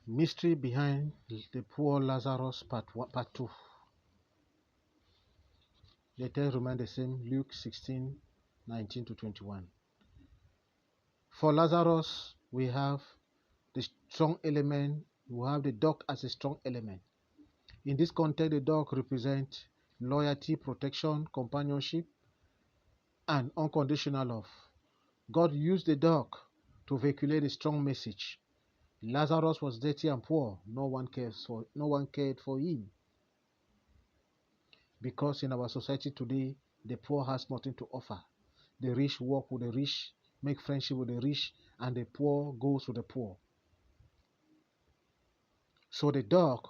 Mystery behind the poor Lazarus part 2. The text remains the same, Luke 16:19-21. For Lazarus, we have the strong element, we have the dog as a strong element. In this context, the dog represents loyalty, protection, companionship, and unconditional love. God used the dog to vehiculate a strong message. Lazarus was dirty and poor. No one cared for him. Because in our society today, the poor has nothing to offer. The rich work with the rich, make friendship with the rich, and the poor goes with the poor. So the dog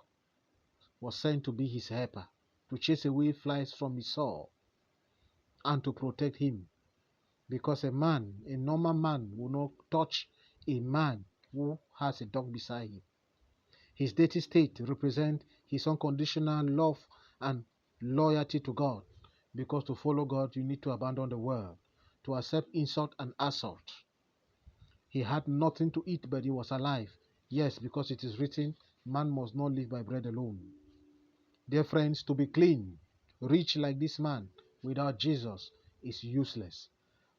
was sent to be his helper, to chase away flies from his soul, and to protect him. Because a normal man, will not touch a man who has a dog beside him. His dirty state represents his unconditional love and loyalty to God. Because to follow God, you need to abandon the world, to accept insult and assault. He had nothing to eat, but he was alive. Yes, because it is written, man must not live by bread alone. Dear friends, to be clean, rich like this man, without Jesus, is useless.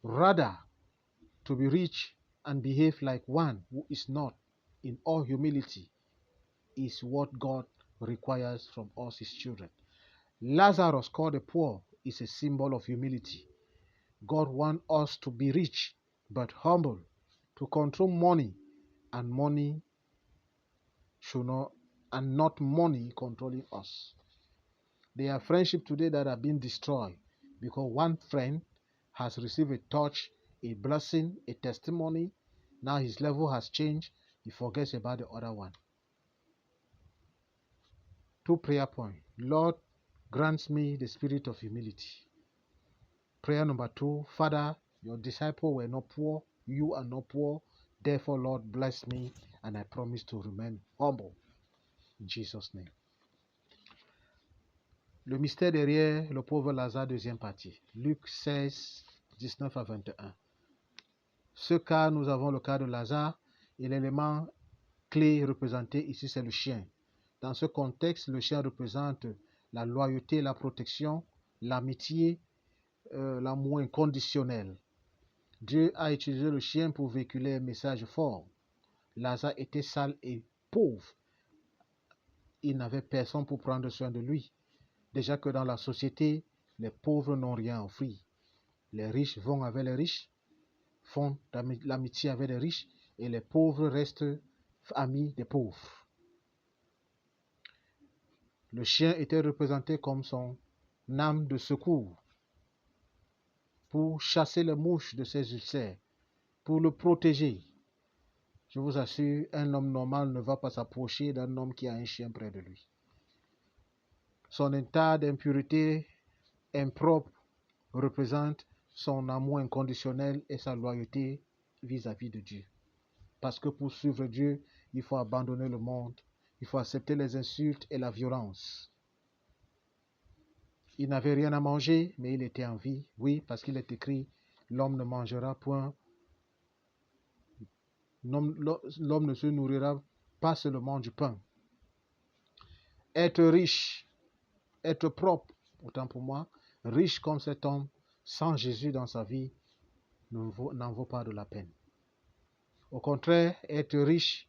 Rather, to be rich and behave like one who is not, in all humility, is what God requires from us, his children. Lazarus, called the poor, is a symbol of humility. God wants us to be rich, but humble, to control money, and money should not, and not money controlling us. There are friendships today that are being destroyed because one friend has received a touch, a blessing, a testimony. Now his level has changed. He forgets about the other one. 2 prayer points. Lord, grant me the spirit of humility. Prayer number 2. Father, your disciples were not poor. You are not poor. Therefore, Lord, bless me, and I promise to remain humble. In Jesus' name. Le mystère derrière le pauvre Lazare, deuxième partie. Luc 16, 19 à 21. Ce cas, nous avons le cas de Lazare, et l'élément clé représenté ici, c'est le chien. Dans ce contexte, le chien représente la loyauté, la protection, l'amitié, l'amour inconditionnel. Dieu a utilisé le chien pour véhiculer un message fort. Lazare était sale et pauvre. Il n'avait personne pour prendre soin de lui. Déjà que dans la société, les pauvres n'ont rien à offrir. Les riches vont avec les riches, font l'amitié avec les riches, et les pauvres restent amis des pauvres. Le chien était représenté comme son âme de secours pour chasser les mouches de ses ulcères, pour le protéger. Je vous assure, un homme normal ne va pas s'approcher d'un homme qui a un chien près de lui. Son état d'impureté impropre représente son amour inconditionnel et sa loyauté vis-à-vis de Dieu. Parce que pour suivre Dieu, il faut abandonner le monde, il faut accepter les insultes et la violence. Il n'avait rien à manger, mais il était en vie. Oui, parce qu'il est écrit, l'homme ne mangera point, l'homme ne se nourrira pas seulement du pain. Être riche, être propre, autant pour moi, riche comme cet homme, sans Jésus dans sa vie, n'en vaut pas de la peine. Au contraire, être riche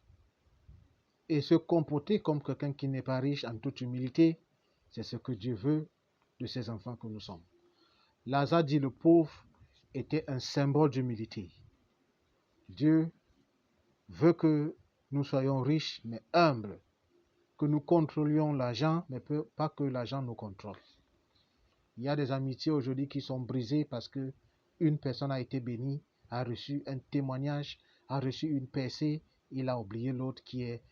et se comporter comme quelqu'un qui n'est pas riche en toute humilité, c'est ce que Dieu veut de ses enfants que nous sommes. Lazare dit le pauvre était un symbole d'humilité. Dieu veut que nous soyons riches mais humbles, que nous contrôlions l'argent mais pas que l'argent nous contrôle. Il y a des amitiés aujourd'hui qui sont brisées parce que une personne a été bénie, a reçu un témoignage, a reçu une percée, il a oublié l'autre qui est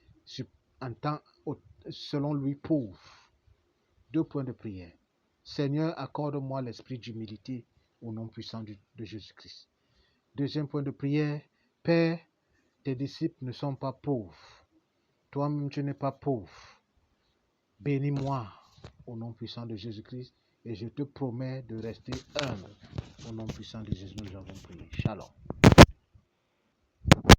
selon lui pauvre. 2 points de prière. Seigneur, accorde-moi l'esprit d'humilité au nom puissant de Jésus-Christ. 2e point de prière. Père, tes disciples ne sont pas pauvres. Toi-même, tu n'es pas pauvre. Bénis-moi au nom puissant de Jésus-Christ et je te promets de rester humble. Au nom puissant de Jésus, nous avons prié. Shalom.